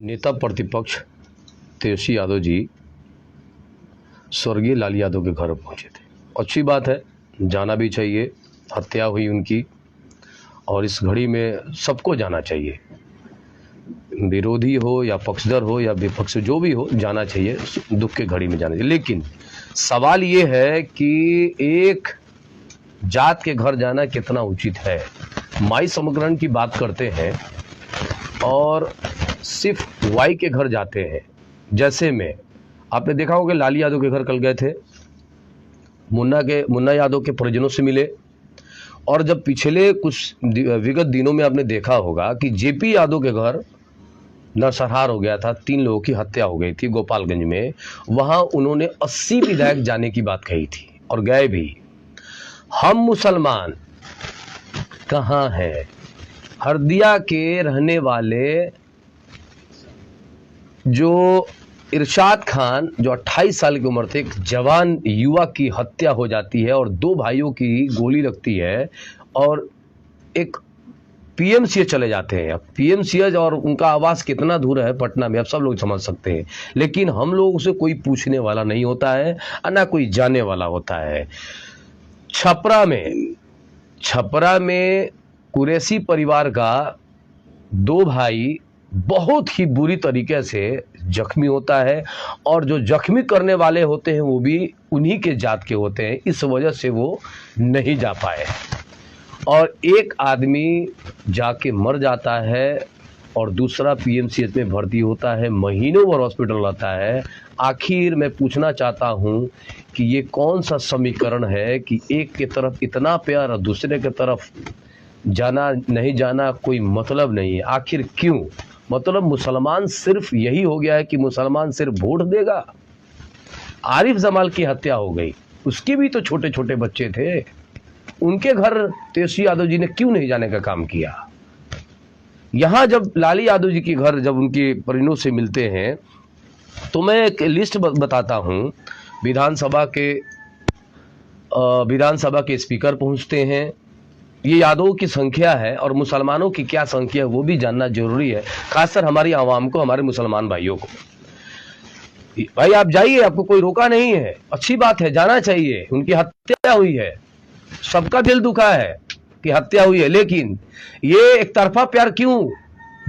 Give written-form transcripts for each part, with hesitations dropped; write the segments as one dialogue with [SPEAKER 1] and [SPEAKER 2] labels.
[SPEAKER 1] नेता प्रतिपक्ष तेजस्वी यादव जी स्वर्गीय लाल यादव के घर पहुंचे थे। अच्छी बात है, जाना भी चाहिए। हत्या हुई उनकी और इस घड़ी में सबको जाना चाहिए, विरोधी हो या पक्षधर हो या विपक्ष जो भी हो, जाना चाहिए। दुख के घड़ी में जाना चाहिए। लेकिन सवाल ये है कि एक जात के घर जाना कितना उचित है। माई समग्रण की बात करते हैं और सिर्फ वाई के घर जाते हैं। जैसे में आपने देखा होगा लाल यादव के घर कल गए थे, मुन्ना यादव के परिजनों से मिले। और जब पिछले कुछ विगत दिनों में आपने देखा होगा कि जेपी यादव के घर नरसंहार हो गया था, 3 लोगों की हत्या हो गई थी गोपालगंज में। वहां उन्होंने 80 विधायक जाने की बात कही थी और गए भी। हम मुसलमान कहाँ हैं? हरदिया के रहने वाले जो इरशाद खान, जो 28 साल की उम्र थे, एक जवान युवा की हत्या हो जाती है और 2 भाइयों की गोली लगती है और एक पीएमसीएच चले जाते हैं। अब पीएमसीएच और उनका आवास कितना दूर है पटना में, अब सब लोग समझ सकते हैं। लेकिन हम लोगों से कोई पूछने वाला नहीं होता है और ना कोई जाने वाला होता है। छपरा में कुरैशी परिवार का 2 भाई बहुत ही बुरी तरीके से जख्मी होता है और जो जख्मी करने वाले होते हैं वो भी उन्हीं के जात के होते हैं। इस वजह से वो नहीं जा पाए और एक आदमी जाके मर जाता है और दूसरा पीएमसीएच में भर्ती होता है, महीनों भर हॉस्पिटल रहता है। आखिर मैं पूछना चाहता हूँ कि ये कौन सा समीकरण है कि एक के तरफ इतना प्यार और दूसरे के तरफ जाना नहीं जाना कोई मतलब नहीं है। आखिर क्यों? मतलब मुसलमान सिर्फ यही हो गया है कि मुसलमान सिर्फ वोट देगा। आरिफ जमाल की हत्या हो गई, उसके भी तो छोटे छोटे बच्चे थे, उनके घर तेजस्वी यादव जी ने क्यों नहीं जाने का काम किया? यहां जब लाली यादव जी के घर जब उनके परिजनों से मिलते हैं तो मैं एक लिस्ट बताता हूं। विधानसभा के स्पीकर पहुंचते हैं। ये यादवों की संख्या है और मुसलमानों की क्या संख्या है वो भी जानना जरूरी है, खासकर हमारी आवाम को, हमारे मुसलमान भाइयों को। भाई आप जाइए, आपको कोई रोका नहीं है, अच्छी बात है, जाना चाहिए। उनकी हत्या हुई है, सबका दिल दुखा है कि हत्या हुई है, लेकिन ये एक तरफा प्यार क्यों?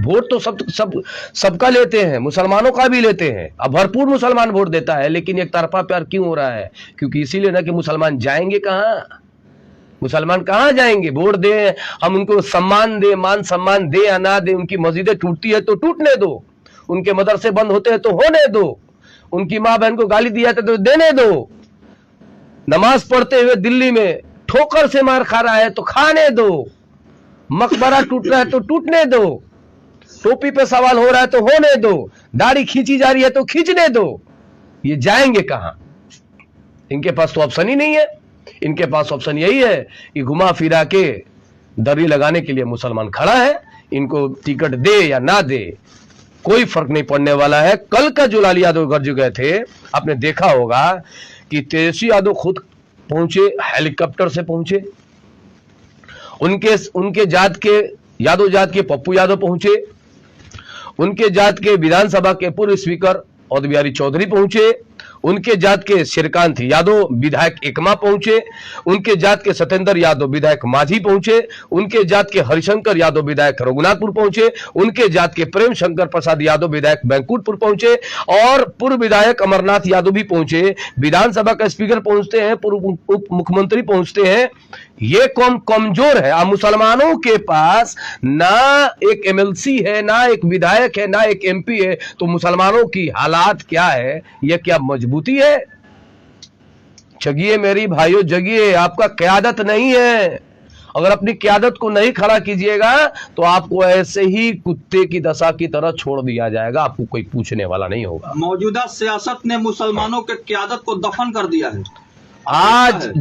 [SPEAKER 1] वोट तो सबका लेते हैं, मुसलमानों का भी लेते हैं, अब भरपूर मुसलमान वोट देता है, लेकिन एक तरफा प्यार क्यों हो रहा है? क्योंकि इसीलिए ना कि मुसलमान जाएंगे कहाँ? मुसलमान कहाँ जाएंगे? वोट दे, हम उनको सम्मान दे, मान सम्मान दे या ना दे, उनकी मस्जिदें टूटती है तो टूटने दो, उनके मदरसे बंद होते हैं तो होने दो, उनकी माँ बहन को गाली दिया तो देने दो, नमाज पढ़ते हुए दिल्ली में ठोकर से मार खा रहा है तो खाने दो, मकबरा टूट रहा है तो टूटने दो, टोपी पे सवाल हो रहा है तो होने दो, दाढ़ी खींची जा रही है तो खींचने दो। ये जाएंगे कहां? इनके पास तो ऑप्शन ही नहीं है। इनके पास ऑप्शन यही है कि घुमा फिरा के दरी लगाने के लिए मुसलमान खड़ा है, इनको टिकट दे या ना दे कोई फर्क नहीं पड़ने वाला है। कल का जो लाल यादव घर जो गए थे, आपने देखा होगा कि तेजस्वी यादव खुद पहुंचे, हेलीकॉप्टर से पहुंचे। उनके जात के, यादव जात के पप्पू यादव पहुंचे, उनके जात के विधानसभा के पूर्व स्पीकर औध बिहारी चौधरी पहुंचे, उनके जात के श्रीकांत यादव विधायक एकमा पहुंचे, उनके जात के सत्येंद्र यादव विधायक माझी पहुंचे, उनके जात के हरिशंकर यादव विधायक रघुनाथपुर पहुंचे, उनके जात के प्रेम शंकर प्रसाद यादव विधायक बैंकुटपुर पहुंचे और पूर्व विधायक अमरनाथ यादव भी पहुंचे। विधानसभा का स्पीकर पहुंचते हैं, पूर्व उप मुख्यमंत्री पहुंचते हैं। ये कौन कमजोर है? मुसलमानों के पास ना एक एमएलसी है, ना एक विधायक है, ना एक एमपी है, तो मुसलमानों की हालात क्या है? यह क्या मजबूती है? जगिए मेरी भाइयों, जगिए, आपका क़यादत नहीं है। अगर अपनी क़यादत को नहीं खड़ा कीजिएगा तो आपको ऐसे ही कुत्ते की दशा की तरह छोड़ दिया जाएगा, आपको कोई पूछने वाला नहीं होगा।
[SPEAKER 2] मौजूदा सियासत ने मुसलमानों के क़यादत को दफन कर दिया है।
[SPEAKER 1] आज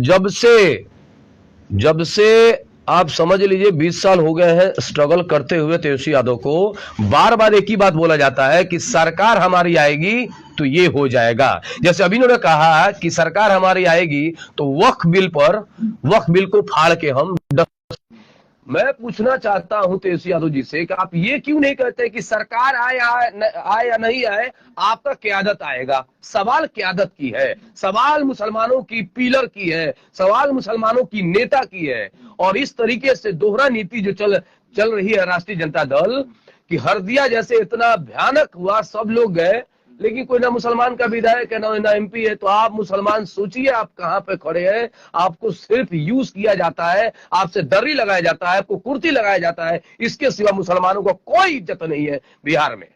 [SPEAKER 1] जब से आप समझ लीजिए 20 साल हो गए हैं स्ट्रगल करते हुए तेजस्वी यादव को, बार बार एक ही बात बोला जाता है कि सरकार हमारी आएगी तो ये हो जाएगा। जैसे अभी उन्होंने कहा कि सरकार हमारी आएगी तो वक्फ बिल को फाड़ के हम मैं पूछना चाहता हूं तेजस्वी यादव जी से कि आप ये क्यों नहीं कहते कि सरकार आए या नहीं आए, आपका क्यादत आएगा। सवाल क्यादत की है, सवाल मुसलमानों की पिलर की है, सवाल मुसलमानों की नेता की है। और इस तरीके से दोहरा नीति जो चल रही है राष्ट्रीय जनता दल कि हरदिया जैसे इतना भयानक हुआ, सब लोग गए, लेकिन कोई ना मुसलमान का विधायक है ना एमपी है। तो आप मुसलमान सोचिए आप कहां पे खड़े हैं। आपको सिर्फ यूज किया जाता है, आपसे दर्री लगाया जाता है, आपको कुर्ती लगाया जाता है, इसके सिवा मुसलमानों को कोई इज्जत नहीं है बिहार में।